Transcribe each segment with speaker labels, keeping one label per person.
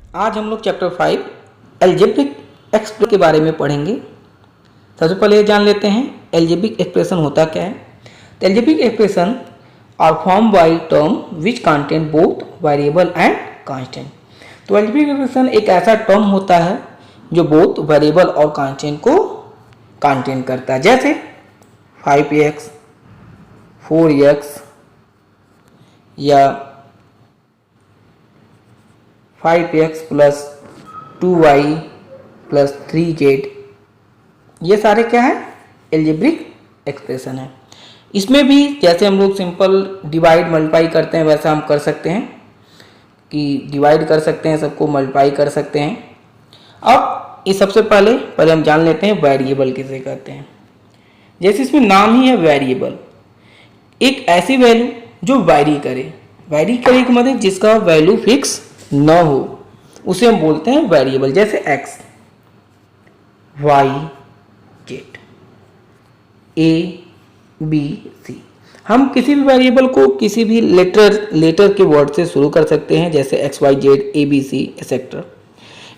Speaker 1: आज हम लोग चैप्टर 5 एल्जेब्रिक एक्सप्रेशन के बारे में पढ़ेंगे। सबसे पहले ये जान लेते हैं एल्जेब्रिक एक्सप्रेशन होता क्या है। तो algebraic expression are form by term which contain both variable and constant. तो एल्जेब्रिक एक्सप्रेशन एक ऐसा टर्म होता है जो बोथ वेरिएबल और कांस्टेंट को कंटेन करता है, जैसे 5x 4x या 5x plus 2y plus 3z, ये सारे क्या है एल्जेब्रिक एक्सप्रेशन है। इसमें भी जैसे हम लोग सिंपल डिवाइड मल्टीप्लाई करते हैं वैसा हम कर सकते हैं कि डिवाइड कर सकते हैं, सबको मल्टीप्लाई कर सकते हैं। अब ये सबसे पहले हम जान लेते हैं वेरिएबल किसे कहते हैं। जैसे इसमें नाम ही है वेरिएबल, एक ऐसी वैल्यू जो वैरी करे का मतलब जिसका वैल्यू फिक्स न हो उसे हम बोलते हैं वेरिएबल। जैसे x y z a b c, हम किसी भी वेरिएबल को किसी भी लेटर के वर्ड से शुरू कर सकते हैं, जैसे x y z a b c etcetera.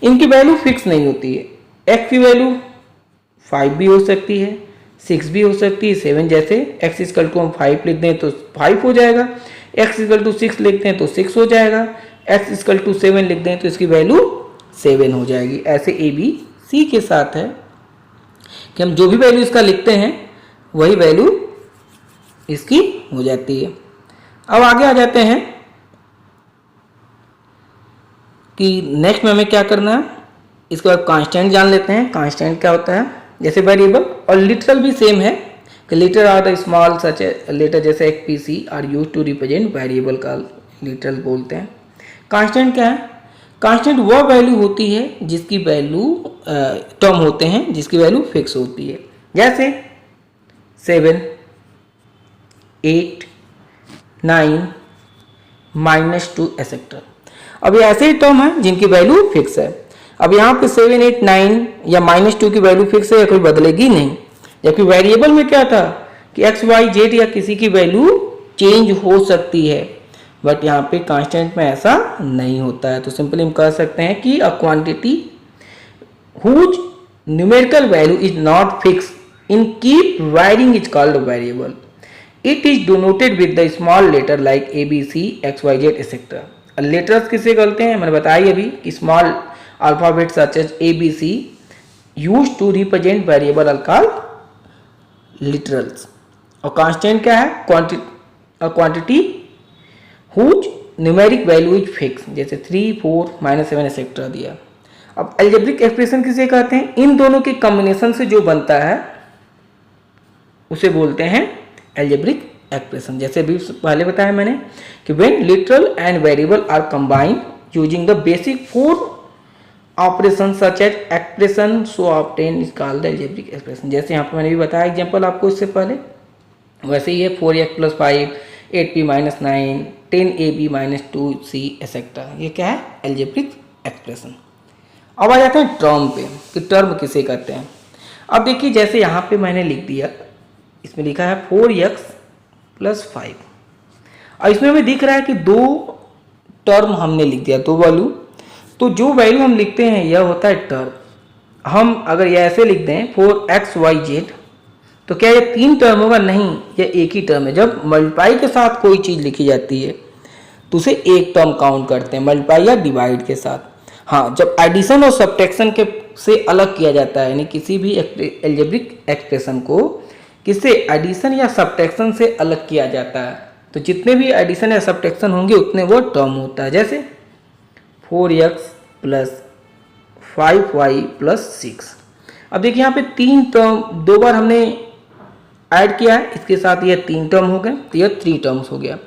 Speaker 1: इनकी वैल्यू फिक्स नहीं होती है। x की वैल्यू 5 भी हो सकती है, 6 भी हो सकती है, 7। जैसे x इक्वल टू हम 5 लिख दें तो 5 हो जाएगा, x इक्वल टू 6 लिखते हैं तो 6 हो जाएगा, x इक्वल टू 7 लिख दें तो इसकी वैल्यू 7 हो जाएगी। ऐसे ए बी सी के साथ है कि हम जो भी वैल्यू इसका लिखते हैं वही वैल्यू इसकी हो जाती है। अब आगे आ जाते हैं कि नेक्स्ट में हमें क्या करना है। इसके बाद कांस्टेंट जान लेते हैं। कांस्टेंट क्या होता है, जैसे वेरिएबल और लिटरल भी सेम है कि literal are the small such letter जैसे एक P C are use to represent variable का लिटरल बोलते हैं। कांस्टेंट क्या है, कांस्टेंट वह वैल्यू होती है जिसकी वैल्यू टर्म होते हैं जिसकी वैल्यू फिक्स होती है, जैसे 7 8 9 -2 एक्सेट्रा। अब ये ऐसे ही टर्म है जिनकी वैल्यू फिक्स है। अब यहाँ पे 7 8 9 या -2 की वैल्यू फिक्स है या कोई बदलेगी नहीं। जबकि वेरिएबल में क्या था कि x y z या किसी की वैल्यू चेंज हो सकती है, बट यहाँ पे कांस्टेंट में ऐसा नहीं होता है। तो सिंपली हम कह सकते हैं कि a quantity whose numerical value is not fix in keep varying is called variable. It is denoted with the small letter like A B C X Y Z etcetera. Letters किसे कहते हैं, मैंने बताया अभी कि small alphabet such as A B C use to represent variable are called literals. और constant क्या है, quantity whose numeric value is fix, जैसे 3 4 -7 एक्सेट्रा दिया। अब एल्जेब्रिक एक्सप्रेशन किसे कहते हैं, इन दोनों के कॉम्बिनेशन से जो बनता है उसे बोलते हैं एल्जेब्रिक एक्सप्रेशन। जैसे अभी पहले बताया मैंने कि when literal and variable are combined using the basic 4 operation such as expression so obtain is called algebraic expression. जैसे यहाँ पर मैंने भी बताया एग्जांपल आपको इससे पहले, वैसे ही है 4x + 5 8p - 9 10ab - 2c etcetera. ये क्या है एल्जेब्रिक एक्सप्रेशन। अब आ जाते हैं टर्म पे कि टर्म किसे कहते हैं। अब देखिए जैसे यहाँ पे मैंने लिख दिया, इसमें लिखा है 4x + 5 और इसमें हमें दिख रहा है कि 2 टर्म हमने लिख दिया, 2 वैल्यू। तो जो वैल्यू हम लिखते हैं यह होता है टर्म। हम अगर यह ऐसे लिख दें 4xyz तो क्या ये 3 टर्म होगा, नहीं, यह एक ही टर्म है। जब मल्टीप्लाई के साथ कोई चीज़ लिखी जाती है तो उसे एक टर्म काउंट करते हैं, मल्टीप्लाई या डिवाइड के साथ। हाँ, जब एडिशन और सब्ट्रैक्शन के से अलग किया जाता है, यानी किसी भी एल्जेब्रिक एक्सप्रेशन को किससे एडिशन या सब्ट्रैक्शन से अलग किया जाता है, तो जितने भी एडिशन या सब्ट्रैक्शन होंगे उतने वो टर्म होता है। जैसे 4x + 5y + 6। अब देखिए यहाँ पे 3 टर्म 2 बार हमने ऐड किया है, इसके साथ ये 3 टर्म हो गए, तो यह 3 टर्म्स हो गया।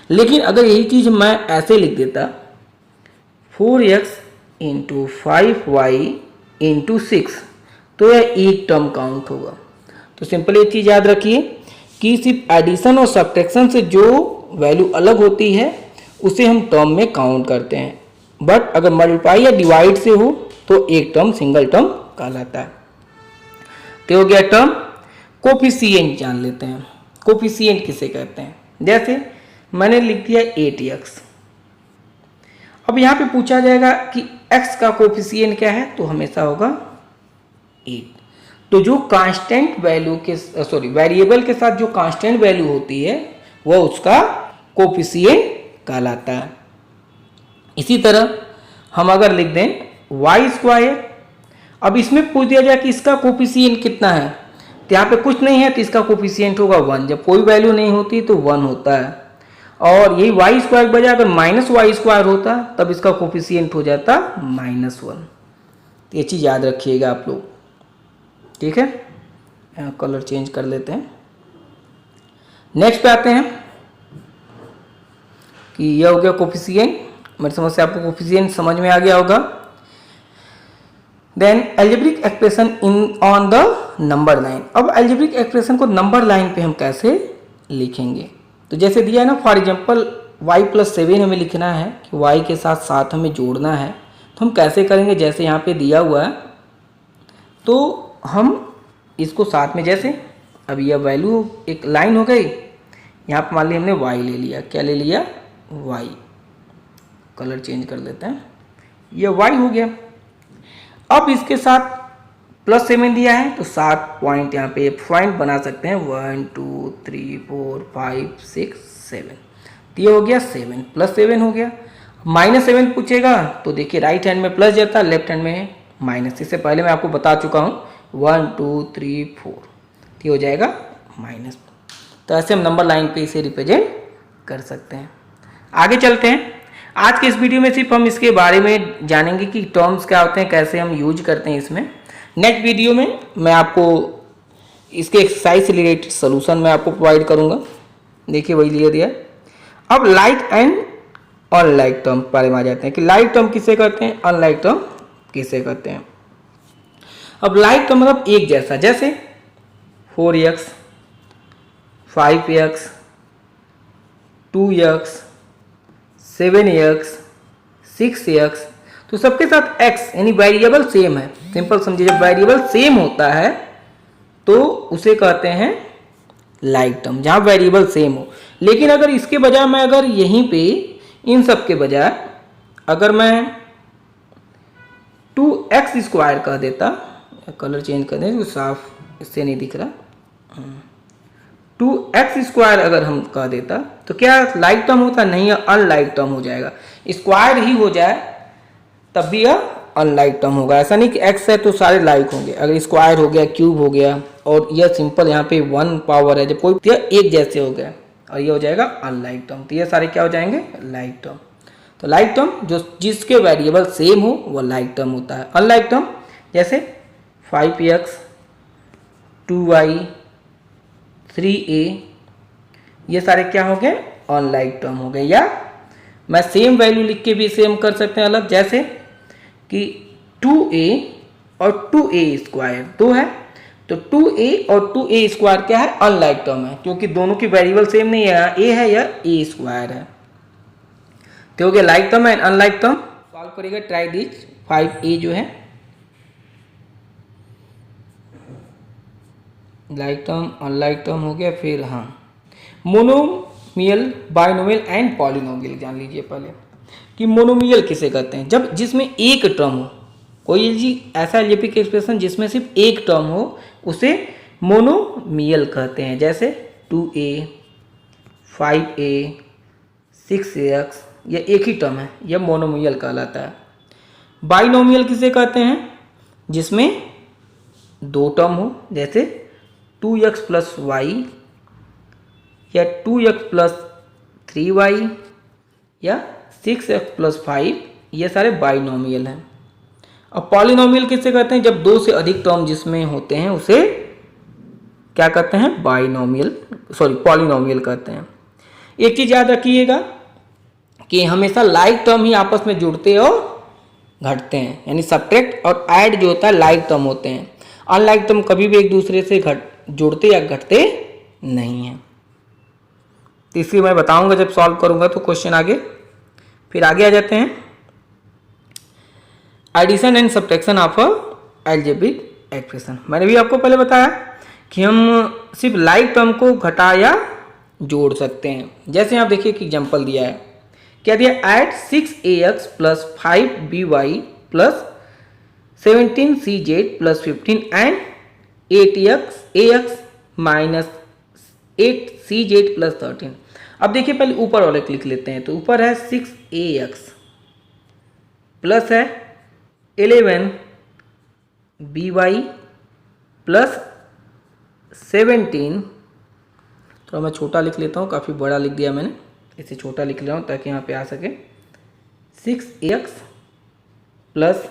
Speaker 1: लेकिन अगर यही चीज़ मैं ऐसे लिख देता 4x × 5y × 6 तो यह एक टर्म काउंट होगा। तो सिंपल ये चीज़ याद रखिए कि सिर्फ एडिशन और सब्ट्रैक्शन से जो वैल्यू अलग होती है उसे हम टर्म में काउंट करते हैं, बट अगर मल्टीप्लाई या डिवाइड से हो तो एक टर्म सिंगल टर्म कहलाता है। तो हो गया टर्म। कोफिशिएंट जान लेते हैं। कोफिशिएंट किसे कहते हैं, जैसे मैंने लिख दिया 8x। अब यहाँ पे पूछा जाएगा कि x का कोफिशिएंट क्या है, तो हमेशा होगा 8। तो जो कांस्टेंट वैल्यू के वेरिएबल के साथ जो कांस्टेंट वैल्यू होती है वो उसका कोफिशिएंट कहलाता है। इसी तरह हम अगर लिख दें वाई स्क्वायर, अब इसमें पूछ दिया जाए कि इसका कोफिशिएंट कितना है, तो यहाँ पे कुछ नहीं है तो इसका कोफिशिएंट होगा 1। जब कोई वैल्यू नहीं होती तो 1 होता है। और यही वाई स्क्वायर के बजाय अगर माइनस वाई स्क्वायर होता तब इसका कोफिशिएंट हो जाता -1। तो ये चीज़ याद रखिएगा आप लोग, ठीक है। कलर चेंज कर लेते हैं। नेक्स्ट पे आते हैं कि यह हो गया कोफिशिएंट। मेरी समझ से आपको कोफिशिएंट समझ में आ गया होगा। Then algebraic expression in on the number line. अब अलजेब्रिक एक्सप्रेशन को नंबर लाइन पे हम कैसे लिखेंगे, तो जैसे दिया है ना, फॉर एग्जांपल y+7 हमें लिखना है कि y के साथ 7 हमें जोड़ना है, तो हम कैसे करेंगे, जैसे यहाँ पे दिया हुआ है तो हम इसको साथ में, जैसे अब यह वैल्यू एक लाइन हो गई, यहाँ पर मान ली हमने y ले लिया, क्या ले लिया, y। कलर चेंज कर लेते हैं, यह y हो गया। अब इसके साथ +7 दिया है तो 7 पॉइंट यहाँ पे पॉइंट बना सकते हैं, 1 2 3 4 5 6 7। तो ये हो गया 7 +7 हो गया। -7 पूछेगा तो देखिए राइट हैंड में प्लस जाता है, लेफ्ट हैंड में माइनस। इससे पहले मैं आपको बता चुका हूँ 1 2 3 4, तो ये हो जाएगा माइनस। तो ऐसे हम नंबर लाइन पे इसे रिप्रेजेंट कर सकते हैं। आगे चलते हैं। आज के इस वीडियो में सिर्फ हम इसके बारे में जानेंगे कि टर्म्स क्या होते हैं, कैसे हम यूज करते हैं इसमें। नेक्स्ट वीडियो में मैं आपको इसके एक्सरसाइज से रिलेटेड सोल्यूशन मैं आपको प्रोवाइड करूंगा। देखिए वही लिया दिया। अब लाइक एंड अनलाइक टर्म बारे में आ जाते हैं कि लाइक टर्म किसे कहते हैं, अनलाइक टर्म किसे कहते हैं। अब लाइक टर्म मतलब एक जैसा, जैसे 4x 5x 2x 7x 6x, तो सबके साथ x यानी वेरिएबल सेम है। सिंपल समझिए, जब वेरिएबल सेम होता है तो उसे कहते हैं लाइक टर्म, जहां वेरिएबल सेम हो। लेकिन अगर इसके बजाय मैं अगर यहीं पे इन सब के बजाय अगर मैं 2x स्क्वायर कह देता, कलर चेंज कर दें, साफ इससे नहीं दिख रहा, 2x स्क्वायर अगर हम कह देता तो क्या लाइक टर्म होता, नहीं, अनलाइक टर्म हो जाएगा। स्क्वायर ही हो जाए तब भी यह अनलाइक टर्म होगा। ऐसा नहीं कि x है तो सारे लाइक होंगे, अगर स्क्वायर हो गया, क्यूब हो गया और यह सिंपल यहाँ पे 1 पावर है, जब कोई तो एक जैसे हो गया और ये हो जाएगा अनलाइक टर्म। तो ये सारे क्या हो जाएंगे, लाइक टर्म। तो लाइक टर्म जो जिसके वेरिएबल सेम हो वो लाइक टर्म होता है। अनलाइक टर्म जैसे 5x 2y 3a, ये सारे क्या हो गए, अनलाइक टर्म हो गए। या मैं सेम वैल्यू लिख के भी सेम कर सकते हैं अलग, जैसे कि 2a और 2a स्क्वायर 2 है, तो 2a और 2a स्क्वायर क्या है, अनलाइक टर्म है, क्योंकि दोनों की वेरिएबल सेम नहीं है, a है या a स्क्वायर है। तो हो गया like term and unlike term. Solve करेगा, ट्राई दिस। 5a जो है लाइक टर्म अनलाइक टर्म हो गया। फिर हाँ, मोनोमियल बाइनोमियल एंड पॉलिनोमियल जान लीजिए पहले कि मोनोमियल किसे कहते हैं, जब जिसमें एक टर्म हो, कोई जी ऐसा अलजेब्रिक एक्सप्रेशन जिसमें सिर्फ एक टर्म हो उसे मोनोमियल कहते हैं। जैसे 2a 5a 6x, यह एक ही टर्म है, यह मोनोमियल कहलाता है। बाइनोमियल किसे कहते हैं, जिसमें दो टर्म हो, जैसे 2x + y या 2x + 3y या 6x + 5, ये सारे बाइनोमियल हैं। अब पॉलिनोमियल किसे कहते हैं, जब दो से अधिक टर्म जिसमें होते हैं उसे क्या कहते हैं, पॉलिनोमियल कहते हैं। एक चीज याद रखिएगा कि हमेशा लाइक टर्म ही आपस में जुड़ते और घटते हैं, यानी सब्ट्रैक्ट और ऐड जो होता है लाइक टर्म होते हैं। अनलाइक टर्म कभी भी एक दूसरे से जुड़ते या घटते नहीं है। तो इसलिए मैं बताऊंगा जब सॉल्व करूंगा तो क्वेश्चन आगे। फिर आगे आ जाते हैं, addition and subtraction of algebraic expression. मैंने भी आपको पहले बताया कि हम सिर्फ लाइक टर्म को घटा या जोड़ सकते हैं। जैसे आप देखिए कि एग्जांपल दिया है, क्या दिया, add 6ax + 5by plus 17CZ plus 15 and 8AX minus 8CZ plus 13। अब देखिए पहले ऊपर वाले लिख लेते हैं। तो ऊपर है 6AX प्लस है 11BY प्लस 17, तो मैं छोटा लिख लेता हूँ, काफ़ी बड़ा लिख दिया मैंने, इसे छोटा लिख रहा हूँ ताकि यहाँ पे आ सके। 6AX plus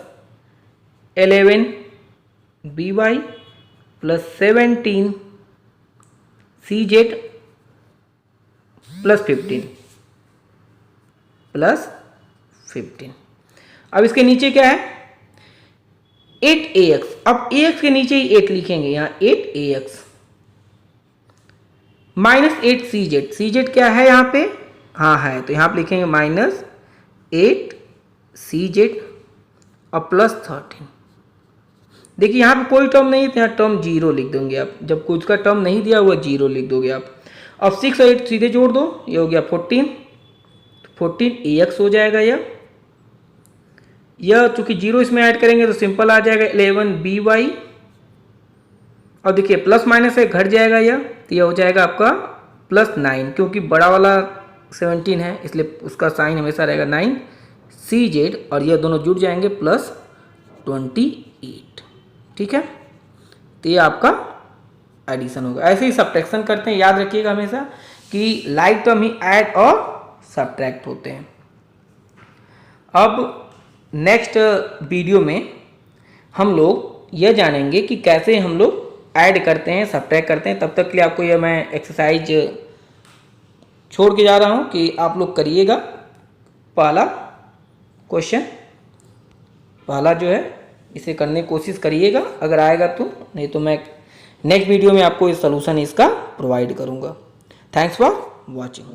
Speaker 1: 11BY plus 17CZ plus 15। अब इसके नीचे क्या है 8AX। अब AX के नीचे ही 8 लिखेंगे, यहाँ 8AX माइनस 8CZ। CZ क्या है यहाँ पे, हाँ है, तो यहाँ पे लिखेंगे माइनस 8CZ और प्लस 13। देखिए यहाँ पे कोई टर्म नहीं है तो यहाँ टर्म 0 लिख दोगे आप। जब कुछ का टर्म नहीं दिया हुआ 0 लिख दोगे आप। अब 6 और 8 सीधे जोड़ दो, ये हो गया 14। 14AX हो जाएगा यह चूंकि 0 इसमें ऐड करेंगे तो सिंपल आ जाएगा 11BY। और देखिए प्लस माइनस है घट जाएगा यह, तो यह हो जाएगा आपका प्लस 9, क्योंकि बड़ा वाला 17 है इसलिए उसका साइन हमेशा रहेगा 9CZ और यह दोनों जुड़ जाएंगे प्लस 28। ठीक है, तो ये आपका एडिशन होगा। ऐसे ही सब्ट्रैक्शन करते हैं, याद रखिएगा हमेशा कि लाइक टर्म ही ऐड और सब्ट्रैक्ट होते हैं। अब नेक्स्ट वीडियो में हम लोग यह जानेंगे कि कैसे हम लोग ऐड करते हैं, सब्ट्रैक्ट करते हैं। तब तक के लिए आपको यह मैं एक्सरसाइज छोड़ के जा रहा हूं कि आप लोग करिएगा। पहला क्वेश्चन, पहला जो है इसे करने की कोशिश करिएगा, अगर आएगा तो, नहीं तो मैं नेक्स्ट वीडियो में आपको इस सॉल्यूशन इसका प्रोवाइड करूंगा। Thanks for watching.